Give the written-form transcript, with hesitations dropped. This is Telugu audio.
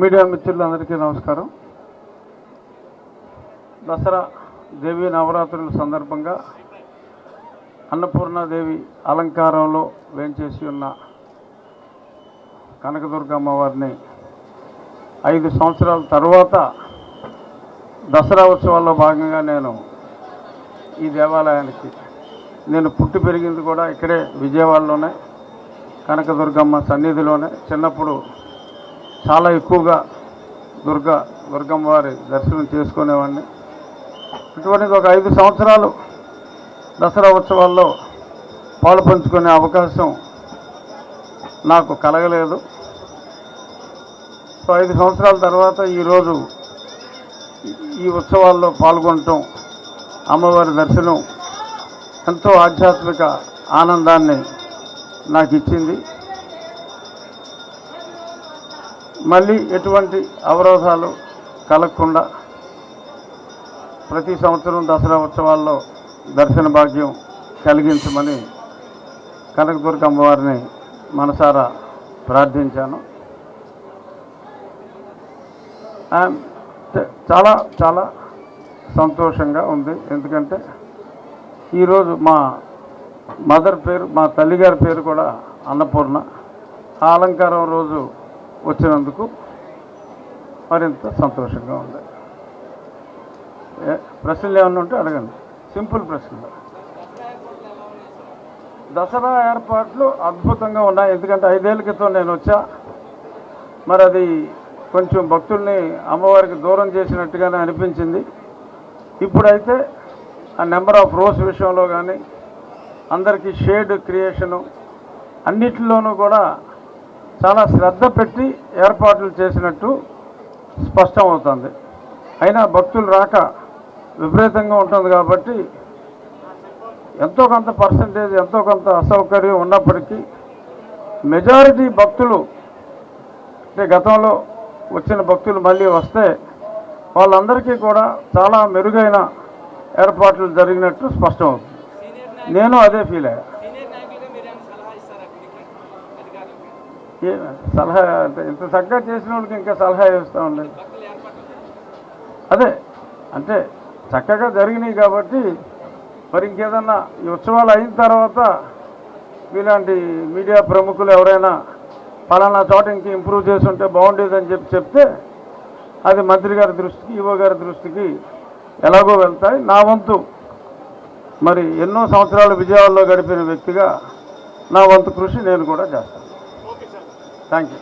మీడియా మిత్రులందరికీ నమస్కారం. దసరా దేవి నవరాత్రుల సందర్భంగా అన్నపూర్ణాదేవి అలంకారంలో వేంచేసి ఉన్న కనకదుర్గమ్మ వారిని 5 సంవత్సరాల తర్వాత దసరా ఉత్సవాల్లో భాగంగా నేను ఈ దేవాలయానికి పుట్టి పెరిగింది కూడా ఇక్కడే విజయవాడలోనే కనకదుర్గమ్మ సన్నిధిలోనే. చిన్నప్పుడు చాలా ఎక్కువగా దుర్గమ్మ వారి దర్శనం చేసుకునేవాడిని. ఇటువంటిది ఒక 5 సంవత్సరాలు దసరా ఉత్సవాల్లో పాలు పంచుకునే అవకాశం నాకు కలగలేదు. సో 5 సంవత్సరాల తర్వాత ఈరోజు ఈ ఉత్సవాల్లో పాల్గొనటం, అమ్మవారి దర్శనం ఎంతో ఆధ్యాత్మిక ఆనందాన్ని నాకు ఇచ్చింది. మళ్ళీ ఎటువంటి అవరోధాలు కలగకుండా ప్రతి సంవత్సరం దసరా ఉత్సవాల్లో దర్శన భాగ్యం కలిగించమని కనకదుర్గ అమ్మవారిని మనసారా ప్రార్థించాను. చాలా చాలా సంతోషంగా ఉంది. ఎందుకంటే ఈరోజు మా మదర్ పేరు, మా తల్లిగారి పేరు కూడా అన్నపూర్ణ. ఆ అలంకారం రోజు వచ్చినందుకు మరింత సంతోషంగా ఉంది. ప్రశ్నలు ఏమన్నా ఉంటే అడగండి, సింపుల్ ప్రశ్నలు. దసరా ఏర్పాట్లు అద్భుతంగా ఉన్నాయి. ఎందుకంటే 5 ఏళ్ల క్రితం నేను వచ్చా. మరి అది కొంచెం భక్తుల్ని అమ్మవారికి దూరం చేసినట్టుగానే అనిపించింది. ఇప్పుడైతే ఆ నెంబర్ ఆఫ్ రోస్ విషయంలో కానీ, అందరికీ షేడ్ క్రియేషను, అన్నిటిలోనూ కూడా చాలా శ్రద్ధ పెట్టి ఏర్పాట్లు చేసినట్టు స్పష్టమవుతుంది. అయినా భక్తులు రాక విపరీతంగా ఉంటుంది కాబట్టి ఎంతో కొంత పర్సంటేజ్, ఎంతో కొంత అసౌకర్యం ఉన్నప్పటికీ మెజారిటీ భక్తులు, అంటే గతంలో వచ్చిన భక్తులు మళ్ళీ వస్తే వాళ్ళందరికీ కూడా చాలా మెరుగైన ఏర్పాట్లు జరిగినట్టు స్పష్టమవుతుంది. నేను అదే ఫీల్ అయ్యా. సలహా అంటే ఇంత చక్కగా చేసిన వాళ్ళకి ఇంకా సలహా ఇస్తూ ఉండేది. అదే అంటే చక్కగా జరిగినాయి కాబట్టి మరి ఇంకేదన్నా ఈ ఉత్సవాలు అయిన తర్వాత ఇలాంటి మీడియా ప్రముఖులు ఎవరైనా పలానా చోట ఇంక ఇంప్రూవ్ చేస్తుంటే బాగుండేదని చెప్తే అది మంత్రి గారి దృష్టికి, ఈవో గారి దృష్టికి ఎలాగో వెళ్తాయి. నా వంతు మరి ఎన్నో సంవత్సరాలు విజయవాడలో గడిపిన వ్యక్తిగా నా వంతు కృషి నేను కూడా చేస్తాను. Thank you.